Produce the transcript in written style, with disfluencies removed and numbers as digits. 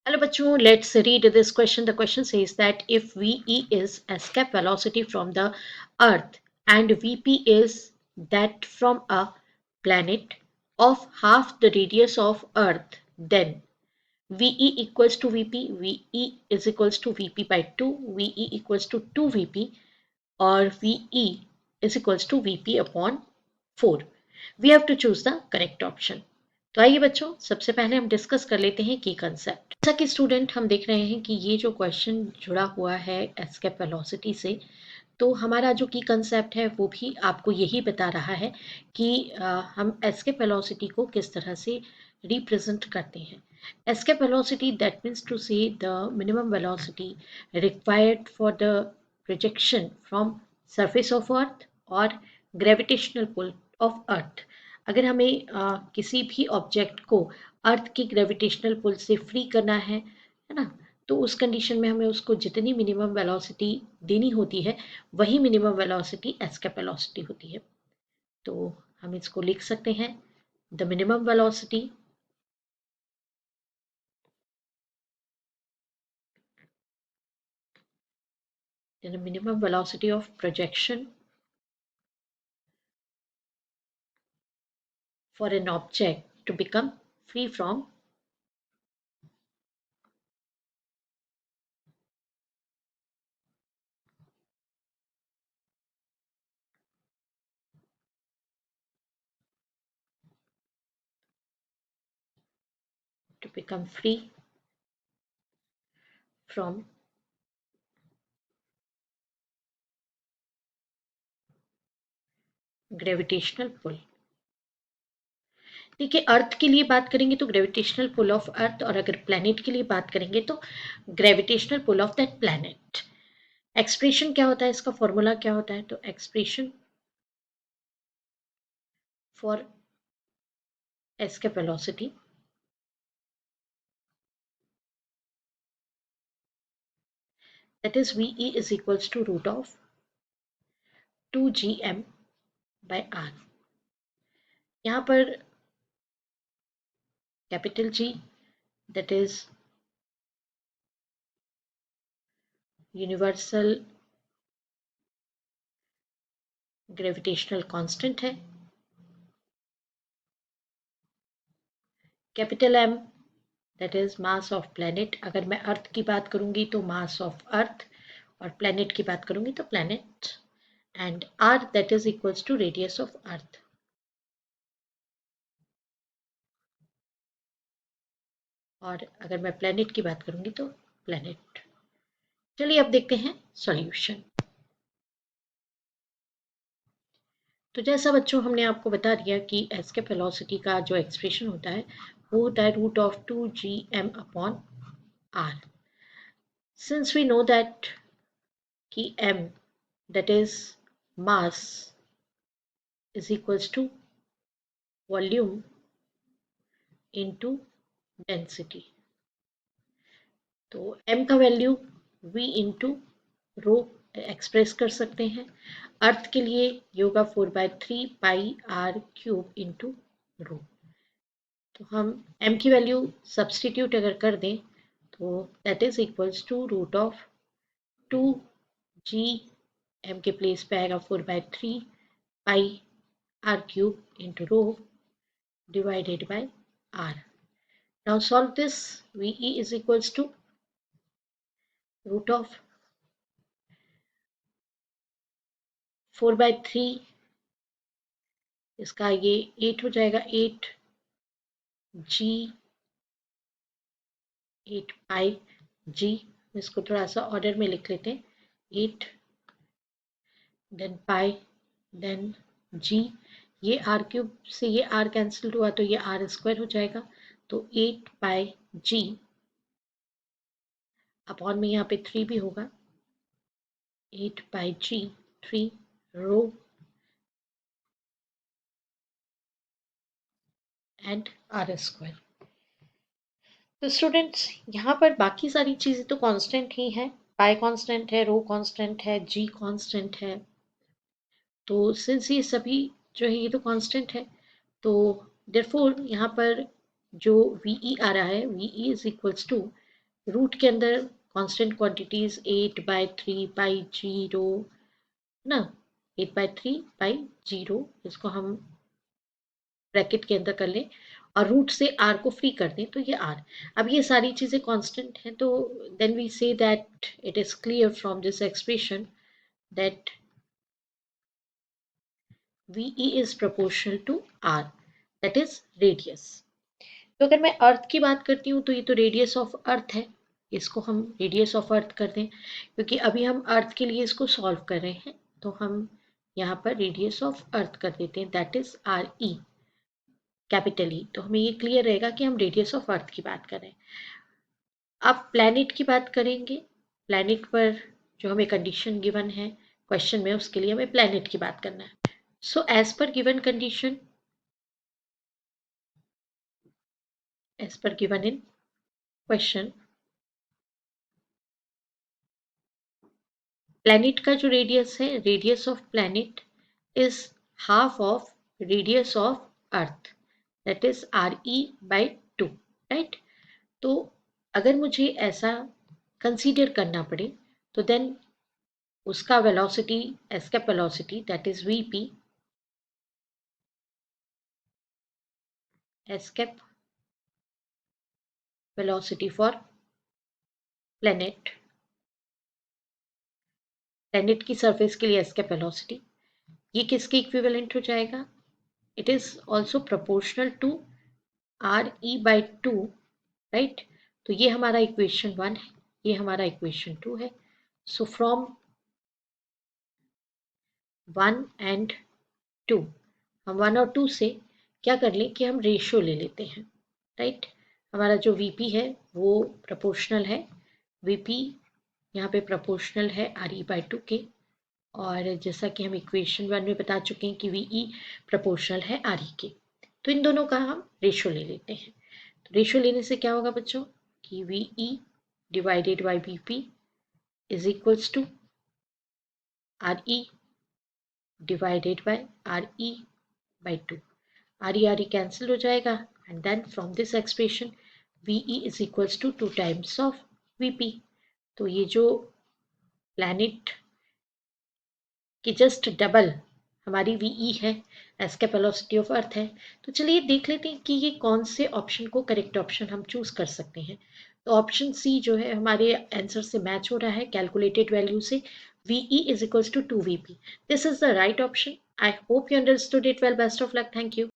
Hello bachcho, let's read this question. The question says that if VE is escape velocity from the earth and VP is that from a planet of half the radius of earth, then VE equals to VP, VE is equals to VP by 2, VE equals to 2 VP, or VE is equals to VP upon 4. We have to choose the correct option. तो आइए बच्चों, सबसे पहले हम discuss कर लेते हैं की कंसेप्ट। जैसा कि स्टूडेंट हम देख रहे हैं कि ये जो क्वेश्चन जुड़ा हुआ है एस्केप वेलोसिटी से, तो हमारा जो की कंसेप्ट है वो भी आपको यही बता रहा है कि हम एस्केप वेलोसिटी को किस तरह से रिप्रेजेंट करते हैं। Escape velocity that means to say the minimum velocity required for the projection from surface of earth और ग्रेविटेशनल पुल ऑफ अर्थ। अगर हमें किसी भी ऑब्जेक्ट को अर्थ की ग्रेविटेशनल पुल से फ्री करना है ना, तो उस कंडीशन में हमें उसको जितनी मिनिमम वेलोसिटी देनी होती है वही मिनिमम वेलोसिटी एस्केप वेलोसिटी होती है। तो हम इसको लिख सकते हैं the minimum velocity of projection for an object to become free from to become free from gravitational pull. देखिए, अर्थ के लिए बात करेंगे तो ग्रेविटेशनल पुल ऑफ अर्थ, और अगर प्लैनेट के लिए बात करेंगे तो gravitational pull of that planet. Expression क्या होता है, इसका फॉर्मूला क्या होता है, तो expression for escape velocity that is VE is equals to root of 2gm by r। यहाँ पर capital G that is universal gravitational constant है, capital M that is mass of planet. अगर मैं अर्थ की बात करूंगी तो मास ऑफ अर्थ, और प्लैनेट की बात करूंगी तो planet, and R that is equals to radius of earth. और अगर मैं प्लैनेट की बात करूंगी तो प्लैनेट। चलिए अब देखते हैं सॉल्यूशन। तो जैसा बच्चों हमने आपको बता दिया कि एस्केप वेलोसिटी का जो एक्सप्रेशन होता है वो होता है root of 2gm upon r। Since we know that कि m that is mass is equals to volume into density, तो m का value v into rho express कर सकते हैं। अर्थ के लिए ये होगा 4/3 पाई आर क्यूब इंटू रो। तो हम m की वैल्यू सब्सटीट्यूट अगर कर दें तो that is equals to root of 2g, m के प्लेस पे आएगा 4/3 पाई r cube into rho divided by r. Now solve this. VE is equals to root of 4/3, इसका ये 8 हो जाएगा, 8g 8 पाई g। इसको थोड़ा सा ऑर्डर में लिख लेते हैं, 8 देन पाई देन g। ये आर क्यूब से ये आर कैंसिल हुआ तो ये आर स्क्वायर हो जाएगा, तो 8 पाई g अपॉन में यहाँ पे 3 भी होगा, 8 pi g 3 rho and R square. तो स्टूडेंट्स यहाँ पर बाकी सारी चीज़ें तो कांस्टेंट ही हैं, पाई कांस्टेंट है, रो कांस्टेंट है, जी कांस्टेंट है। तो सिंस ये सभी जो है ये तो कांस्टेंट है, तो देयरफॉर यहाँ पर जो VE आ रहा है, VE is equals to root के अंदर कांस्टेंट क्वांटिटीज 8/3 पाई 0 ना, 8/3 पाई 0 इसको हम ब्रैकेट के अंदर कर लें और रूट से आर को फ्री कर दें तो ये आर। अब ये सारी चीज़ें कांस्टेंट हैं तो then we say that it is clear from this expression that VE is proportional to R, that is radius। तो अगर मैं अर्थ की बात करती हूँ तो ये तो रेडियस ऑफ अर्थ है, इसको हम रेडियस ऑफ अर्थ कर दें क्योंकि अभी हम अर्थ के लिए इसको सॉल्व कर रहे हैं तो हम यहाँ पर रेडियस ऑफ अर्थ कर देते हैं, that is RE capital E. तो हमें ये क्लियर रहेगा कि हम रेडियस ऑफ अर्थ की बात कर रहे हैं। अब प्लैनेट की बात करेंगे, प्लैनेट पर जो हमें कंडीशन गिवन है क्वेश्चन में उसके लिए हमें प्लैनेट की बात करना है। So as per given condition, as per given in question, planet का जो रेडियस है, radius of planet is half of radius of earth, that is RE/2, right. तो अगर मुझे ऐसा कंसीडर करना पड़े तो देन उसका velocity, escape velocity that is VP, escape velocity for planet, planet की सरफेस के लिए एस्केप वेलोसिटी, ये किसके इक्विवेलेंट हो जाएगा, it is also proportional to RE/2, right. तो ये हमारा इक्वेशन 1 है, ये हमारा इक्वेशन 2 है। सो फ्रॉम 1 एंड 2 हम 1 और 2 से क्या कर लें कि हम रेशियो ले लेते हैं, राइट। हमारा जो VP है वो प्रोपोर्शनल है, VP यहाँ पे प्रोपोर्शनल है RE/2 के, और जैसा कि हम इक्वेशन 1 में बता चुके हैं कि VE प्रोपोर्शनल है RE के, तो इन दोनों का हम रेशियो ले लेते हैं। तो रेशियो लेने से क्या होगा बच्चों कि VE divided by VP is equals to RE divided by RE/2। RE cancel हो जाएगा and then from this expression VE is equals to 2 times of VP। तो ये जो प्लैनेट की जस्ट डबल हमारी VE है, एस्केप वेलोसिटी ऑफ अर्थ है। तो चलिए देख लेते हैं कि ये कौन से ऑप्शन को करेक्ट ऑप्शन हम चूज कर सकते हैं। तो ऑप्शन सी जो है हमारे आंसर से मैच हो रहा है कैलकुलेटेड वैल्यू से, VE is equals to 2VP। This is the right option. I hope you understood it well. Best of luck. Thank you.